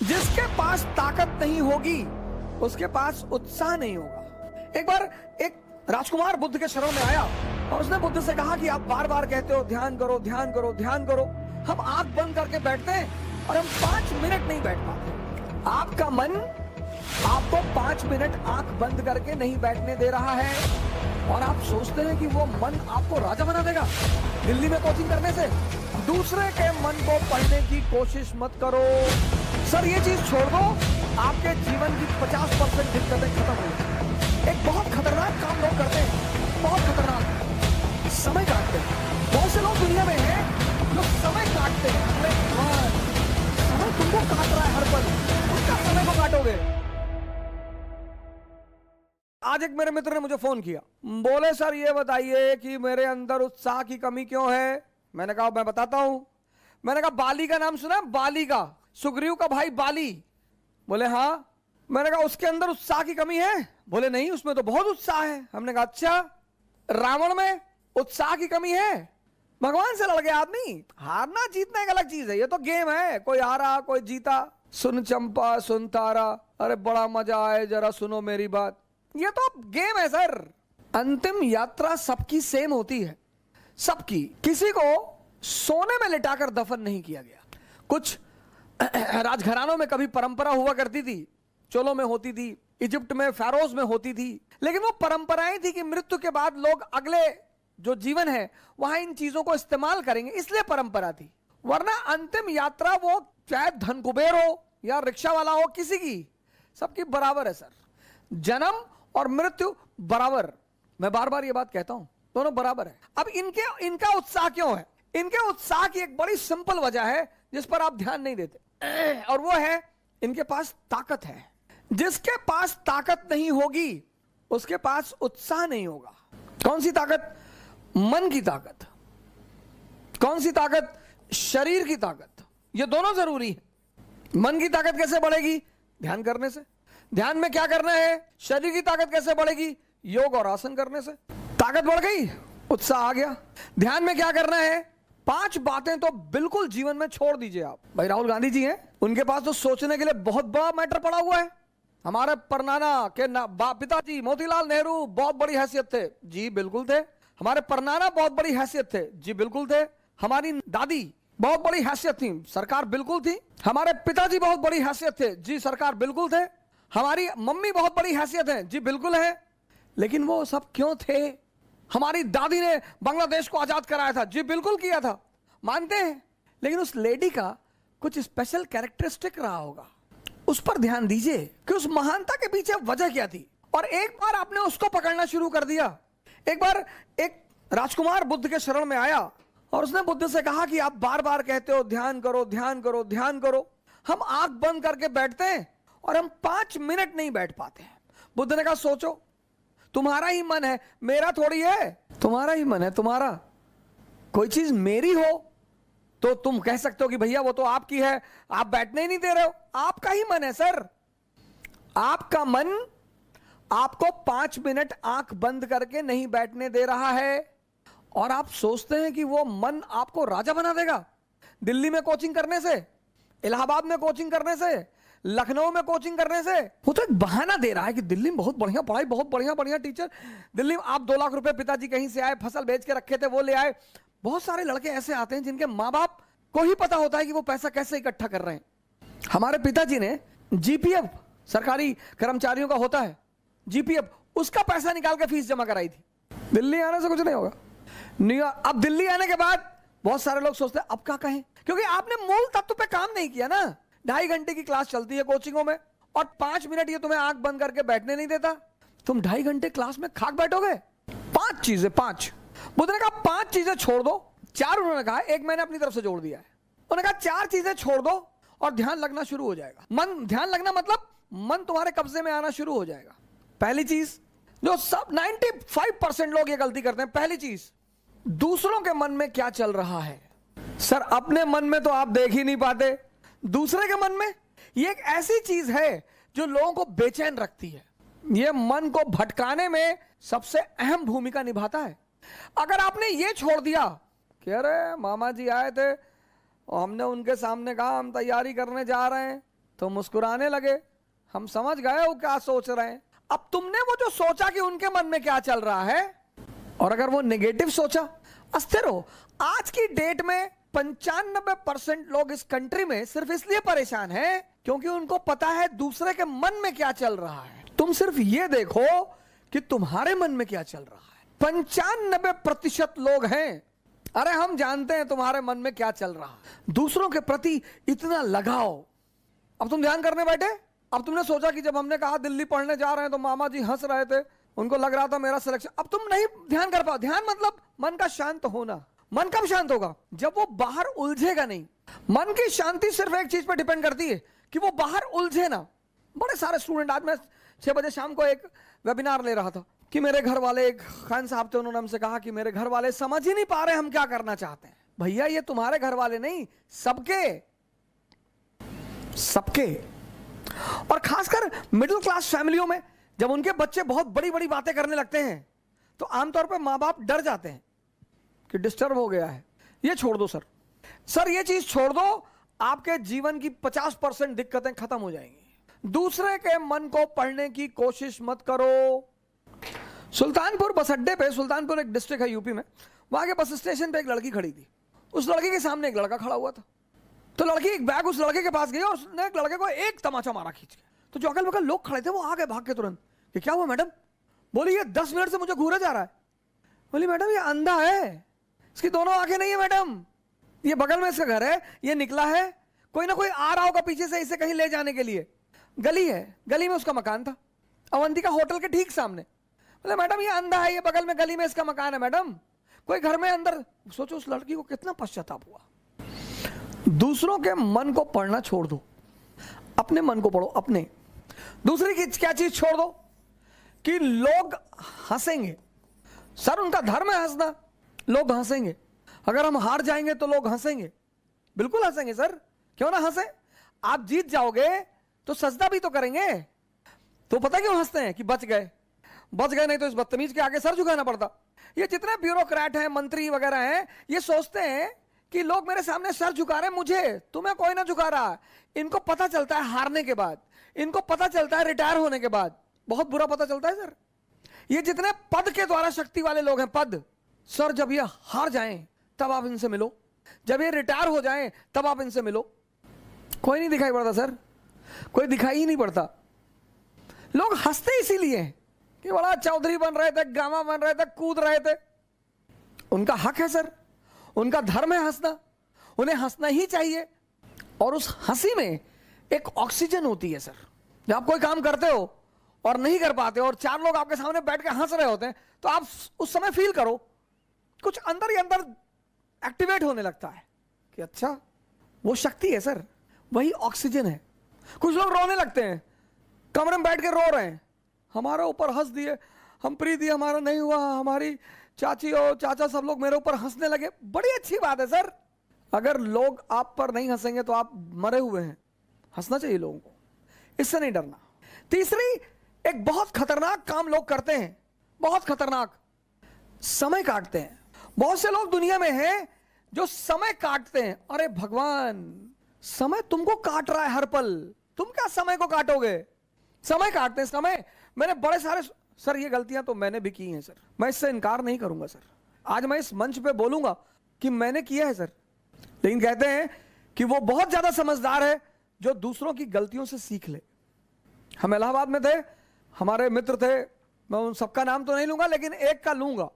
जिसके पास ताकत नहीं होगी उसके पास उत्साह नहीं होगा। एक बार एक राजकुमार बुद्ध के शरण में आया और उसने बुद्ध से कहा कि आप बार बार कहते हो ध्यान करो ध्यान करो ध्यान करो, हम आंख बंद करके बैठते हैं और हम 5 मिनट नहीं बैठ पाते। आपका मन आपको 5 मिनट आंख बंद करके नहीं बैठने दे रहा है और आप सोचते हैं कि वो मन आपको राजा बना देगा। दिल्ली में कोचिंग करने से दूसरे के मन को पढ़ने की कोशिश मत करो। सर ये चीज छोड़ दो, आपके जीवन की 50% दिक्कतें खत्म हो जाएंगी। एक बहुत खतरनाक काम लोग करते हैं, बहुत खतरनाक, समय काटते हैं। बहुत से लोग दुनिया में हैं जो समय काटते हैं। अरे यार, समय तुमको काट रहा है हर पल, उसका समय को काटोगे। आज एक मेरे मित्र ने मुझे फोन किया, बोले सर ये बताइए कि मेरे अंदर उत्साह की कमी क्यों है। मैंने कहा मैं बताता हूं। मैंने कहा बाली का नाम सुना, बाली का, सुग्रीव का भाई बाली। बोले हाँ। मैंने कहा उसके अंदर उत्साह की कमी है। बोले नहीं, उसमें तो बहुत उत्साह है। हमने कहा अच्छा, रावण में उत्साह की कमी है। भगवान से लड़ गया आदमी। हारना जीतना एक अलग चीज है, ये तो गेम है, कोई हारा कोई जीता। सुन चंपा सुन तारा, अरे बड़ा मजा आए जरा सुनो मेरी बात, ये तो गेम है सर। अंतिम यात्रा सबकी सेम होती है, सबकी। किसी को सोने में लिटाकर दफन नहीं किया गया। कुछ राजघरानों में कभी परंपरा हुआ करती थी, चोलों में होती थी, इजिप्ट में फेरोज में होती थी, लेकिन वो परंपराएं थी कि मृत्यु के बाद लोग अगले जो जीवन है वहां इन चीजों को इस्तेमाल करेंगे, इसलिए परंपरा थी। वरना अंतिम यात्रा वो चाहे धन कुबेर हो या रिक्शा वाला हो, किसी की, सबकी बराबर है सर। जन्म और मृत्यु बराबर, मैं बार बार ये बात कहता हूं, दोनों बराबर है। अब इनका उत्साह क्यों है? इनके उत्साह की एक बड़ी सिंपल वजह है जिस पर आप ध्यान नहीं देते, और वो है इनके पास ताकत है। जिसके पास ताकत नहीं होगी उसके पास उत्साह नहीं होगा। कौन सी ताकत? मन की ताकत। कौन सी ताकत? शरीर की ताकत। ये दोनों जरूरी है। मन की ताकत कैसे बढ़ेगी? ध्यान करने से। ध्यान में क्या करना है? शरीर की ताकत कैसे बढ़ेगी? योग और आसन करने से। ताकत बढ़ गई, उत्साह आ गया। ध्यान में क्या करना है? 5 बातें तो बिल्कुल जीवन में छोड़ दीजिए आप। भाई राहुल गांधी जी हैं, उनके पास तो सोचने के लिए बहुत बड़ा मैटर पड़ा हुआ है। हमारे परनाना के पिताजी मोतीलाल नेहरू बहुत बड़ी हैसियत थे, जी बिल्कुल थे। हमारे परनाना बहुत बड़ी हैसियत थे, जी बिल्कुल थे। हमारी दादी बहुत बड़ी हैसियत थी, सरकार बिल्कुल थी। हमारे पिताजी बहुत बड़ी हैसियत थे, जी सरकार बिल्कुल थे। हमारी मम्मी बहुत बड़ी हैसियत है, जी बिल्कुल है। लेकिन वो सब क्यों थे? हमारी दादी ने बांग्लादेश को आजाद कराया था, जी बिल्कुल किया था, मानते हैं। लेकिन उस लेडी का कुछ स्पेशल कैरेक्टरिस्टिक रहा होगा, उस पर ध्यान दीजिए कि उस महानता के पीछे वजह क्या थी। और एक बार आपने उसको पकड़ना शुरू कर दिया। एक बार एक राजकुमार बुद्ध के शरण में आया और उसने बुद्ध से कहा कि आप बार बार कहते हो ध्यान करो ध्यान करो ध्यान करो, हम आंख बंद करके बैठते हैं और हम 5 मिनट नहीं बैठ पाते हैं। बुद्ध ने कहा सोचो, तुम्हारा ही मन है, मेरा थोड़ी है। तुम्हारा ही मन है, तुम्हारा। कोई चीज मेरी हो तो तुम कह सकते हो कि भैया वो तो आपकी है, आप बैठने ही नहीं दे रहे हो। आपका ही मन है सर। आपका मन आपको 5 मिनट आंख बंद करके नहीं बैठने दे रहा है और आप सोचते हैं कि वो मन आपको राजा बना देगा। दिल्ली में कोचिंग करने से, इलाहाबाद में कोचिंग करने से, लखनऊ में कोचिंग करने से, वो तो एक बहाना दे रहा है कि दिल्ली में बहुत बढ़िया पढ़ाई, बहुत बढ़िया बढ़िया टीचर। दिल्ली में आप 2 लाख रुपए पिताजी कहीं से आए, फसल बेच के रखे थे वो ले आए। बहुत सारे लड़के ऐसे आते हैं जिनके माँ बाप को ही पता होता है कि वो पैसा कैसे इकट्ठा कर रहे हैं। हमारे पिताजी ने जीपीएफ, सरकारी कर्मचारियों का होता है जीपीएफ, उसका पैसा निकाल के फीस जमा कराई थी। दिल्ली आने से कुछ नहीं होगा। अब दिल्ली आने के बाद बहुत सारे लोग सोचते हैं अब क्या कहें, क्योंकि आपने मूल तत्व पे काम नहीं किया ना। 2.5 घंटे की क्लास चलती है कोचिंगों में और 5 मिनट ये तुम्हें आंख बंद करके बैठने नहीं देता। तुम 2.5 घंटे क्लास में खाक बैठोगे। 5 चीजें, 5 बुद्ध ने कहा 5 चीजें छोड़ दो। 4 उन्होंने कहा, एक मैंने अपनी तरफ से जोड़ दिया है। उन्होंने कहा 4 चीजें छोड़ दो और ध्यान लगना शुरू हो जाएगा। मन, ध्यान लगना मतलब मन तुम्हारे कब्जे में आना शुरू हो जाएगा। पहली चीज जो सब 95% लोग ये गलती करते हैं, पहली चीज, दूसरों के मन में क्या चल रहा है। सर अपने मन में तो आप देख ही नहीं पाते, दूसरे के मन में। ये एक ऐसी चीज है जो लोगों को बेचैन रखती है। ये मन को भटकाने में सबसे अहम भूमिका निभाता है। अगर आपने ये छोड़ दिया कि अरे मामा जी आए थे और हमने उनके सामने कहा हम तैयारी करने जा रहे हैं, तो मुस्कुराने लगे। हम समझ गए वो क्या सोच रहे हैं। अब तुमने वो जो सोचा कि उनके मन में क्या चल रहा है, और अगर वो नेगेटिव सोचा, अस्थिर हो। आज की डेट में 95% लोग इस कंट्री में सिर्फ इसलिए परेशान हैं क्योंकि उनको पता है दूसरे के मन में क्या चल रहा है। तुम सिर्फ ये देखो कि तुम्हारे मन में क्या चल रहा है। 95% लोग हैं, अरे हम जानते हैं तुम्हारे मन में क्या चल रहा है। दूसरों के प्रति इतना लगाव। अब तुम ध्यान करने बैठे। अब तुमने सोचा कि जब हमने कहा दिल्ली पढ़ने जा रहे हैं तो मामा जी हंस रहे थे, उनको लग रहा था मेरा सिलेक्शन। अब तुम नहीं ध्यान कर पाओ। ध्यान मतलब मन का शांत होना। मन कब शांत होगा? जब वो बाहर उलझेगा नहीं। मन की शांति सिर्फ एक चीज पर डिपेंड करती है कि वो बाहर उलझे ना। बड़े सारे स्टूडेंट, आज मैं 6 बजे शाम को एक वेबिनार ले रहा था कि मेरे घर वाले, एक खान साहब थे, उन्होंने हमसे कहा कि मेरे घर वाले समझ ही नहीं पा रहे हम क्या करना चाहते हैं। भैया ये तुम्हारे घर वाले नहीं, सबके और खासकर मिडिल क्लास फैमिलियों में जब उनके बच्चे बहुत बड़ी बड़ी बातें करने लगते हैं तो आमतौर पर माँ बाप डर जाते हैं कि डिस्टर्ब हो गया है। ये छोड़ दो सर, ये चीज छोड़ दो, आपके जीवन की 50% दिक्कतें खत्म हो जाएंगी। दूसरे के मन को पढ़ने की कोशिश मत करो। सुल्तानपुर बस अड्डे पे, सुल्तानपुर एक डिस्ट्रिक्ट है यूपी में, वहां के बस स्टेशन पे एक लड़की खड़ी थी। उस लड़की के सामने एक लड़का खड़ा हुआ था। तो लड़की एक बैग उस लड़के के पास गई और उसने एक लड़के को एक तमाचा मारा खींच के। तो जो अगल बगल लोग खड़े थे वो आ गए भाग के तुरंत कि क्या हुआ मैडम? बोली ये 10 मिनट से मुझे घूरे जा रहा है। बोली मैडम ये अंधा है, इसकी दोनों आंखें नहीं है मैडम, ये बगल में इसका घर है, ये निकला है, कोई ना कोई आ रहा होगा पीछे से इसे कहीं ले जाने के लिए। गली है, गली में उसका मकान था, अवंतिका होटल के ठीक सामने। बोले मैडम ये अंधा है, ये बगल में गली में इसका मकान है मैडम, कोई घर में अंदर। सोचो उस लड़की को कितना पश्चाताप हुआ। दूसरों के मन को पढ़ना छोड़ दो, अपने मन को पढ़ो। अपने दूसरी की क्या चीज छोड़ दो कि लोग हंसेंगे। सर उनका धर्म है हंसना, लोग हंसेंगे। अगर हम हार जाएंगे तो लोग हंसेंगे, बिल्कुल हंसेंगे सर, क्यों ना हंसे। आप जीत जाओगे तो सजदा भी तो करेंगे। तो पता क्यों हंसते हैं कि बच गए नहीं तो इस बदतमीज के आगे सर झुकाना पड़ता। ये जितने ब्यूरोक्रेट हैं, मंत्री वगैरह हैं, ये सोचते हैं कि लोग मेरे सामने सर झुका रहे हैं, मुझे, तुम्हें कोई ना झुका रहा। इनको पता चलता है हारने के बाद, इनको पता चलता है रिटायर होने के बाद, बहुत बुरा पता चलता है सर। ये जितने पद के द्वारा शक्ति वाले लोग हैं, पद, सर जब ये हार जाएं तब आप इनसे मिलो, जब ये रिटायर हो जाएं तब आप इनसे मिलो। कोई नहीं दिखाई पड़ता सर, कोई दिखाई ही नहीं पड़ता। लोग हंसते इसीलिए कि बड़ा चौधरी बन रहे थे, गामा बन रहे थे, कूद रहे थे। उनका हक है सर, उनका धर्म है हंसना, उन्हें हंसना ही चाहिए। और उस हंसी में एक ऑक्सीजन होती है सर। जब आप कोई काम करते हो और नहीं कर पाते और 4 लोग आपके सामने बैठ के हंस रहे होते हैं तो आप उस समय फील करो कुछ अंदर ही अंदर एक्टिवेट होने लगता है कि अच्छा वो शक्ति है सर, वही ऑक्सीजन है। कुछ लोग रोने लगते हैं, कमरे में बैठ के रो रहे हैं, हमारे ऊपर हंस दिए, हम प्रीति हमारा नहीं हुआ, हमारी चाची और चाचा सब लोग मेरे ऊपर हंसने लगे। बड़ी अच्छी बात है सर, अगर लोग आप पर नहीं हंसेंगे तो आप मरे हुए हैं। हंसना चाहिए लोगों को, इससे नहीं डरना। तीसरी, एक बहुत खतरनाक काम लोग करते हैं, बहुत खतरनाक, समय काटते हैं। बहुत से लोग दुनिया में हैं जो समय काटते हैं। अरे भगवान, समय तुमको काट रहा है हर पल, तुम क्या समय को काटोगे? समय काटते हैं समय। मैंने बड़े सारे, सर ये गलतियां तो मैंने भी की हैं सर, मैं इससे इनकार नहीं करूंगा सर। आज मैं इस मंच पे बोलूंगा कि मैंने किया है सर। लेकिन कहते हैं कि वो बहुत ज्यादा समझदार है जो दूसरों की गलतियों से सीख ले। हम इलाहाबाद में थे, हमारे मित्र थे, मैं उन सबका नाम तो नहीं लूंगा लेकिन एक का लूंगा।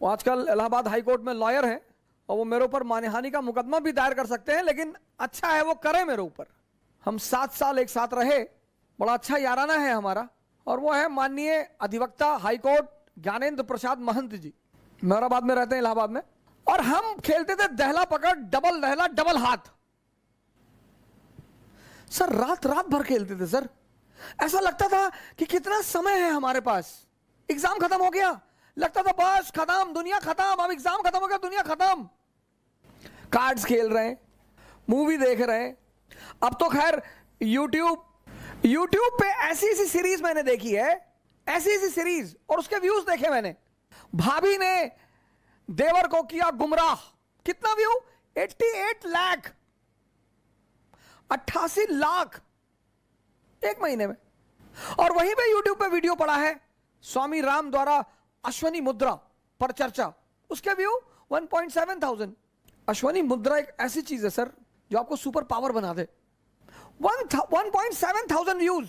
वो आजकल इलाहाबाद हाई कोर्ट में लॉयर हैं और वो मेरे ऊपर मानहानि का मुकदमा भी दायर कर सकते हैं, लेकिन अच्छा है वो करे मेरे ऊपर। हम 7 साल एक साथ रहे, बड़ा अच्छा याराना है हमारा। और वो है माननीय अधिवक्ता हाईकोर्ट ज्ञानेंद्र प्रसाद महंत जी, मेहराबाद में रहते हैं, इलाहाबाद में। और हम खेलते थे दहला पकड़, डबल दहला, डबल हाथ। सर रात रात भर खेलते थे सर, ऐसा लगता था कि कितना समय है हमारे पास। एग्जाम खत्म हो गया, लगता था बस खत्म, दुनिया खत्म, अब एग्जाम खत्म हो गया, दुनिया खत्म। कार्ड्स खेल रहे हैं, मूवी देख रहे हैं। अब तो खैर यूट्यूब पे ऐसी ऐसी सीरीज मैंने देखी है, ऐसी ऐसी सीरीज, और उसके व्यूज देखे मैंने। भाभी ने देवर को किया गुमराह, कितना व्यू? 88 लाख, 88 लाख 1 महीने में। और वहीं पे यूट्यूब पे वीडियो पड़ा है स्वामी राम द्वारा अश्वनी मुद्रा पर चर्चा, उसके व्यू 1.7,000। अश्वनी मुद्रा एक ऐसी चीज है सर जो आपको सुपर पावर बना दे। 1.7,000 व्यूज।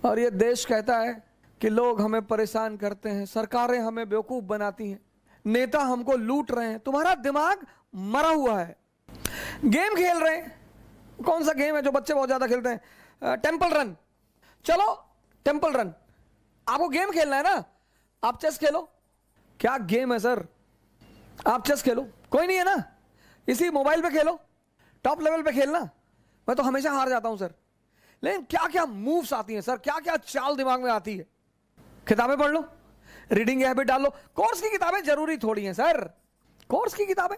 और ये देश कहता है कि लोग हमें परेशान करते हैं, सरकारें हमें बेवकूफ बनाती हैं, नेता हमको लूट रहे हैं। तुम्हारा दिमाग मरा हुआ है। गेम खेल रहे हैं, कौन सा गेम है जो बच्चे बहुत ज्यादा खेलते हैं? Temple run. चलो टेंपल रन, आपको गेम खेलना है ना, आप चेस खेलो। क्या गेम है सर, आप चेस खेलो, कोई नहीं है ना, इसी मोबाइल पे खेलो, टॉप लेवल पे खेलना। मैं तो हमेशा हार जाता हूं सर। लेकिन क्या क्या मूव्स आती हैं सर, क्या क्या चाल दिमाग में आती है। किताबें पढ़ लो, रीडिंग हैबिट डाल लो। कोर्स की किताबें जरूरी थोड़ी हैं सर, कोर्स की किताबें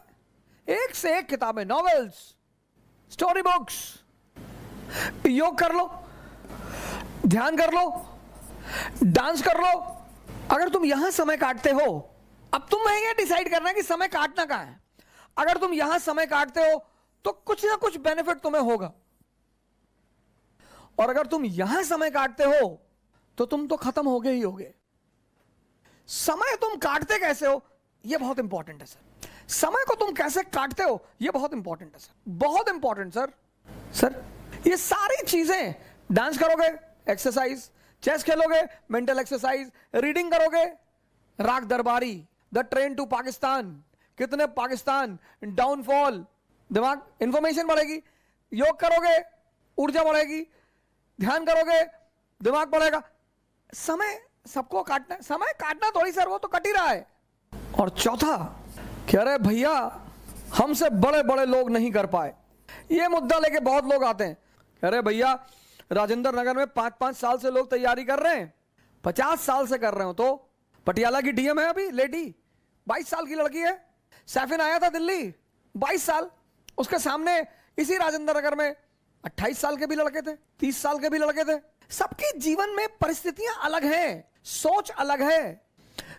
एक से एक किताबें, नॉवेल्स, स्टोरी बुक्स। योग कर लो, ध्यान कर लो, डांस कर लो। अगर तुम यहां समय काटते हो, अब तुम ये डिसाइड करना है कि समय काटना कहां है। अगर तुम यहां समय काटते हो तो कुछ ना कुछ बेनिफिट तुम्हें होगा, और अगर तुम यहां समय काटते हो तो तुम तो खत्म हो गए ही होगे। समय तुम काटते कैसे हो यह बहुत इंपॉर्टेंट है सर। समय को तुम कैसे काटते हो यह बहुत इंपॉर्टेंट है सर, बहुत इंपॉर्टेंट सर। सर ये सारी चीजें, डांस करोगे एक्सरसाइज, चेस खेलोगे मेंटल एक्सरसाइज, रीडिंग करोगे राग दरबारी, द ट्रेन टू पाकिस्तान, कितने पाकिस्तान, डाउनफॉल, दिमाग इंफॉर्मेशन बढ़ेगी। योग करोगे ऊर्जा बढ़ेगी, ध्यान करोगे दिमाग बढ़ेगा। समय सबको काटना है, समय काटना थोड़ी सर, वो तो कट ही रहा है। और चौथा कह रहे भैया हमसे बड़े बड़े लोग नहीं कर पाए, ये मुद्दा लेके बहुत लोग आते हैं। कह रहे भैया राजेंद्र नगर में 5-5 साल से लोग तैयारी कर रहे हैं, 50 साल से कर रहे हो। तो पटियाला की डीएम है अभी लेडी, 22 साल की लड़की है। सैफिन आया था दिल्ली, 22 साल, उसके सामने इसी राजेंद्र नगर में 28 साल के भी लड़के थे, 30 साल के भी लड़के थे। सबके जीवन में परिस्थितियां अलग हैं, सोच अलग है।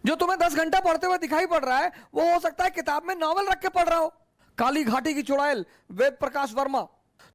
जो तुम्हें 10 घंटा पढ़ते हुए दिखाई पड़ रहा है वो हो सकता है किताब में नॉवल रख के पढ़ रहा हो। काली घाटी की चुड़ैल, वेद प्रकाश वर्मा,